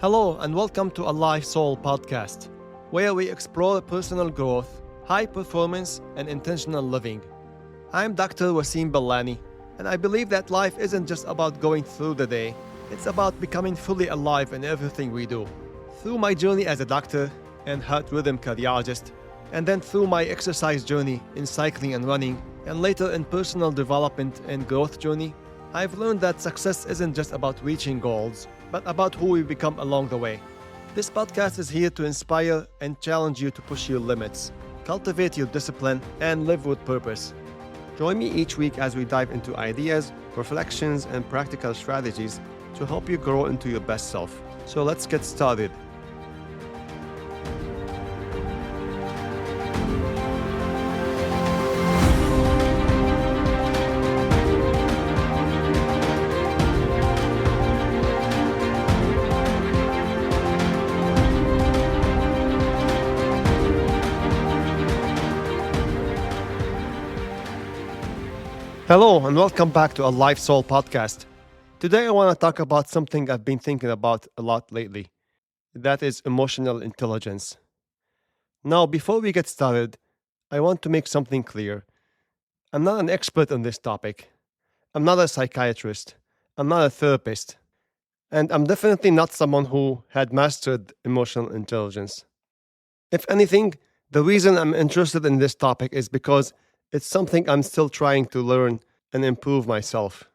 Hello and welcome to Alive Soul podcast, where we explore personal growth, high performance, and intentional living. I'm Dr. Wasim Bellani, and I believe that life isn't just about going through the day, it's about becoming fully alive in everything we do. Through my journey as a doctor and heart rhythm cardiologist, and then through my exercise journey in cycling and running, and later in personal development and growth journey, I've learned that success isn't just about reaching goals, but about who we become along the way. This podcast is here to inspire and challenge you to push your limits, cultivate your discipline, and live with purpose. Join me each week as we dive into ideas, reflections, and practical strategies to help you grow into your best self. So let's get started. Hello and welcome back to Alive Soul podcast. Today I want to talk about something I've been thinking about a lot lately. That is emotional intelligence. Now, before we get started, I want to make something clear. I'm not an expert on this topic. I'm not a psychiatrist. I'm not a therapist. And I'm definitely not someone who had mastered emotional intelligence. If anything, the reason I'm interested in this topic is because it's something I'm still trying to learn and improve myself.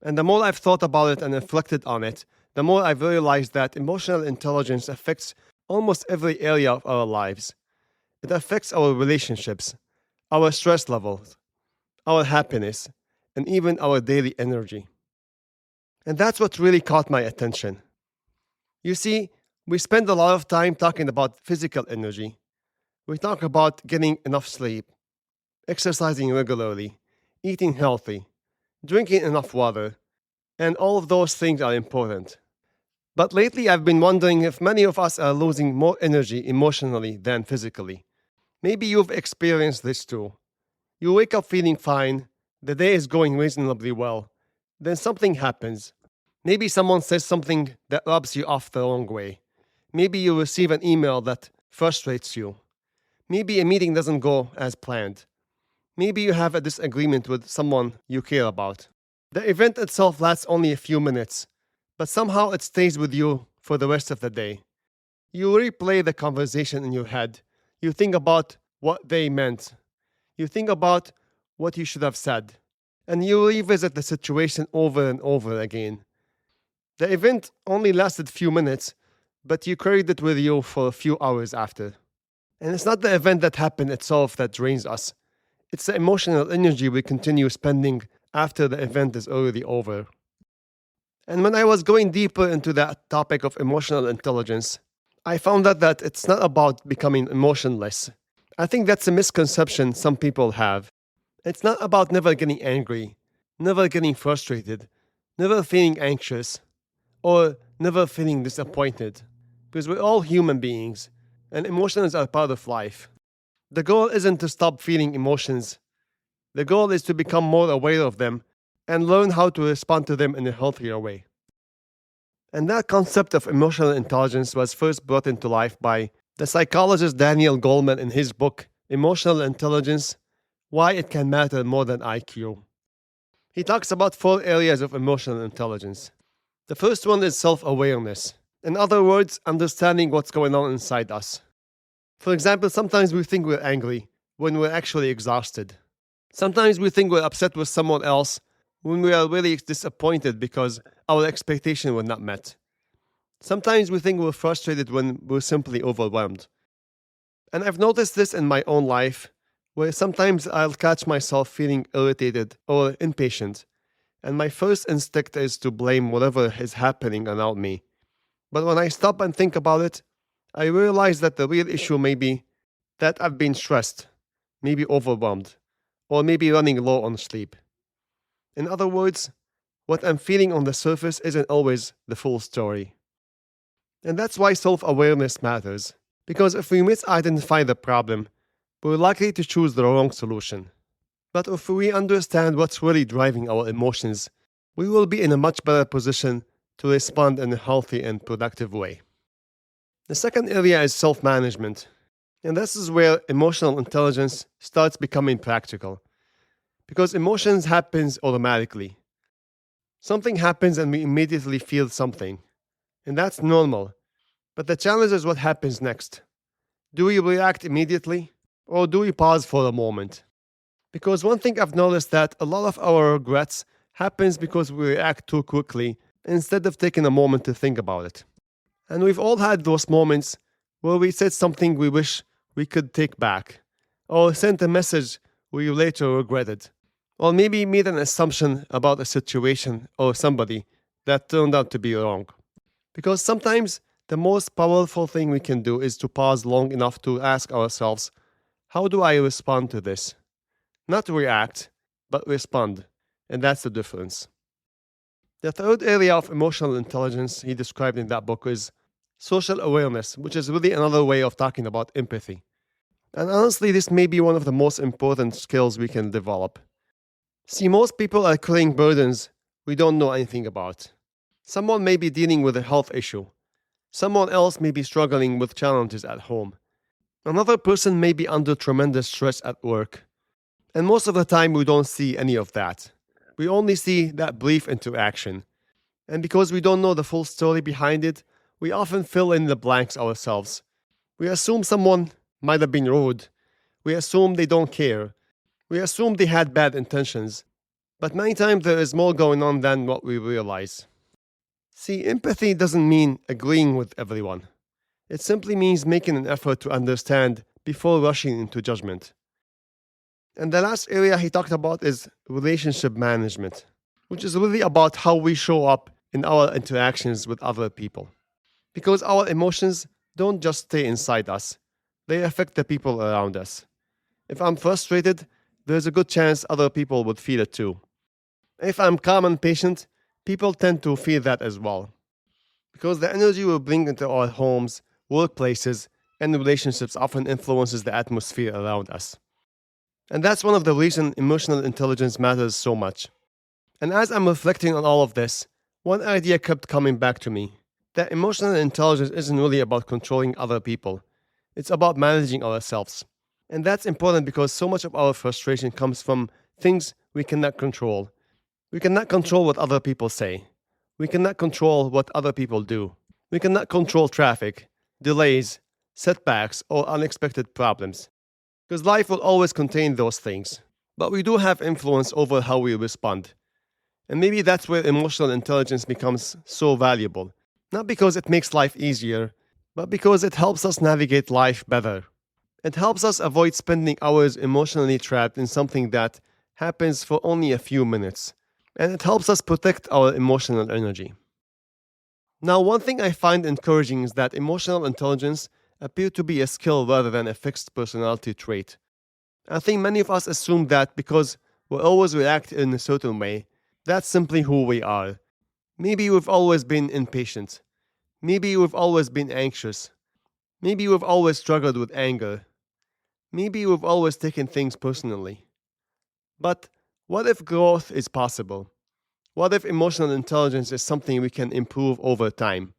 And the more I've thought about it and reflected on it, the more I've realized that emotional intelligence affects almost every area of our lives. It affects our relationships, our stress levels, our happiness, and even our daily energy. And that's what really caught my attention. You see, we spend a lot of time talking about physical energy. We talk about getting enough sleep, exercising regularly, eating healthy, drinking enough water, and all of those things are important. But lately I've been wondering if many of us are losing more energy emotionally than physically. Maybe you've experienced this too. You wake up feeling fine, the day is going reasonably well, then something happens. Maybe someone says something that rubs you off the wrong way. Maybe you receive an email that frustrates you. Maybe a meeting doesn't go as planned. Maybe you have a disagreement with someone you care about. The event itself lasts only a few minutes, but somehow it stays with you for the rest of the day. You replay the conversation in your head. You think about what they meant. You think about what you should have said. And you revisit the situation over and over again. The event only lasted a few minutes, but you carried it with you for a few hours after. And it's not the event that happened itself that drains us. It's the emotional energy we continue spending after the event is already over. And when I was going deeper into that topic of emotional intelligence, I found out that it's not about becoming emotionless. I think that's a misconception some people have. It's not about never getting angry, never getting frustrated, never feeling anxious, or never feeling disappointed. Because we're all human beings, and emotions are part of life. The goal isn't to stop feeling emotions. The goal is to become more aware of them and learn how to respond to them in a healthier way. And that concept of emotional intelligence was first brought into life by the psychologist Daniel Goleman in his book, Emotional Intelligence: Why It Can Matter More Than IQ. He talks about 4 areas of emotional intelligence. The first one is self-awareness. In other words, understanding what's going on inside us. For example, sometimes we think we're angry when we're actually exhausted. Sometimes we think we're upset with someone else when we are really disappointed because our expectations were not met. Sometimes we think we're frustrated when we're simply overwhelmed. And I've noticed this in my own life, where sometimes I'll catch myself feeling irritated or impatient, and my first instinct is to blame whatever is happening around me. But when I stop and think about it, I realize that the real issue may be that I've been stressed, maybe overwhelmed, or maybe running low on sleep. In other words, what I'm feeling on the surface isn't always the full story. And that's why self-awareness matters, because if we misidentify the problem, we're likely to choose the wrong solution. But if we understand what's really driving our emotions, we will be in a much better position to respond in a healthy and productive way. The second area is self management. And this is where emotional intelligence starts becoming practical. Because emotions happens automatically. Something happens and we immediately feel something. And that's normal. But the challenge is what happens next. Do we react immediately? Or do we pause for a moment? Because one thing I've noticed that a lot of our regrets happens because we react too quickly instead of taking a moment to think about it. And we've all had those moments where we said something we wish we could take back, or sent a message we later regretted, or maybe made an assumption about a situation or somebody that turned out to be wrong. Because sometimes the most powerful thing we can do is to pause long enough to ask ourselves, how do I respond to this? Not react, but respond. And that's the difference. The third area of emotional intelligence he described in that book is social awareness, which is really another way of talking about empathy. And honestly, this may be one of the most important skills we can develop. See, most people are carrying burdens we don't know anything about. Someone may be dealing with a health issue. Someone else may be struggling with challenges at home. Another person may be under tremendous stress at work. And most of the time, we don't see any of that. We only see that brief interaction. And because we don't know the full story behind it, we often fill in the blanks ourselves. We assume someone might have been rude. We assume they don't care. We assume they had bad intentions. But many times there is more going on than what we realize. See, empathy doesn't mean agreeing with everyone. It simply means making an effort to understand before rushing into judgment. And the last area he talked about is relationship management, which is really about how we show up in our interactions with other people. Because our emotions don't just stay inside us, they affect the people around us. If I'm frustrated, there's a good chance other people would feel it too. If I'm calm and patient, people tend to feel that as well. Because the energy we bring into our homes, workplaces, and relationships often influences the atmosphere around us. And that's one of the reasons emotional intelligence matters so much. And as I'm reflecting on all of this, one idea kept coming back to me. That emotional intelligence isn't really about controlling other people. It's about managing ourselves. And that's important because so much of our frustration comes from things we cannot control. We cannot control what other people say. We cannot control what other people do. We cannot control traffic, delays, setbacks, or unexpected problems. Because life will always contain those things. But we do have influence over how we respond. And maybe that's where emotional intelligence becomes so valuable. Not because it makes life easier, but because it helps us navigate life better. It helps us avoid spending hours emotionally trapped in something that happens for only a few minutes. And it helps us protect our emotional energy. Now, one thing I find encouraging is that emotional intelligence appears to be a skill rather than a fixed personality trait. I think many of us assume that because we always react in a certain way, that's simply who we are. Maybe we've always been impatient. Maybe we've always been anxious. Maybe we've always struggled with anger. Maybe we've always taken things personally. But what if growth is possible? What if emotional intelligence is something we can improve over time?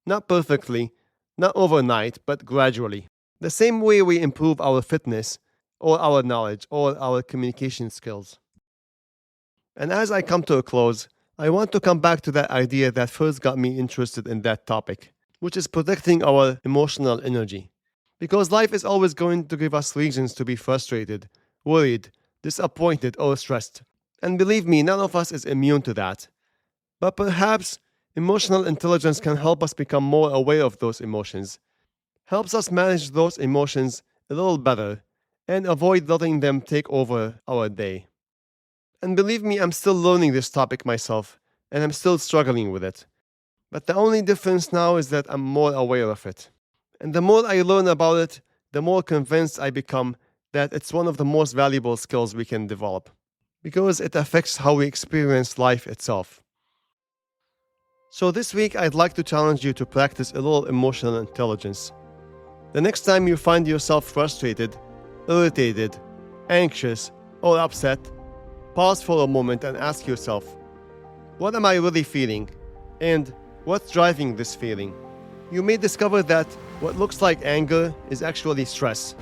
Not perfectly, not overnight, but gradually. The same way we improve our fitness, or our knowledge, or our communication skills. And as I come to a close, I want to come back to that idea that first got me interested in that topic, which is protecting our emotional energy. Because life is always going to give us reasons to be frustrated, worried, disappointed, or stressed. And believe me, none of us is immune to that. But perhaps emotional intelligence can help us become more aware of those emotions, helps us manage those emotions a little better, and avoid letting them take over our day. And believe me, I'm still learning this topic myself, and I'm still struggling with it. But the only difference now is that I'm more aware of it. And the more I learn about it, the more convinced I become that it's one of the most valuable skills we can develop, because it affects how we experience life itself. So this week, I'd like to challenge you to practice a little emotional intelligence. The next time you find yourself frustrated, irritated, anxious, or upset, pause for a moment and ask yourself, what am I really feeling? And what's driving this feeling? You may discover that what looks like anger is actually stress.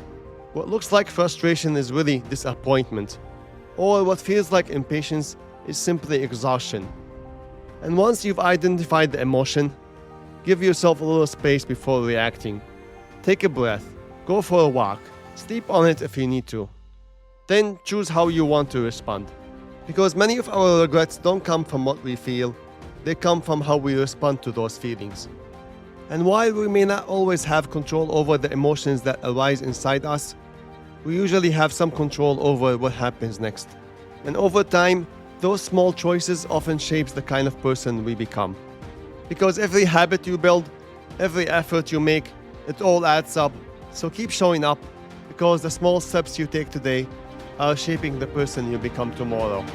What looks like frustration is really disappointment. Or what feels like impatience is simply exhaustion. And once you've identified the emotion, give yourself a little space before reacting. Take a breath, go for a walk, sleep on it if you need to. Then choose how you want to respond. Because many of our regrets don't come from what we feel, they come from how we respond to those feelings. And while we may not always have control over the emotions that arise inside us, we usually have some control over what happens next. And over time, those small choices often shapes the kind of person we become. Because every habit you build, every effort you make, it all adds up. So keep showing up, because the small steps you take today are shaping the person you become tomorrow.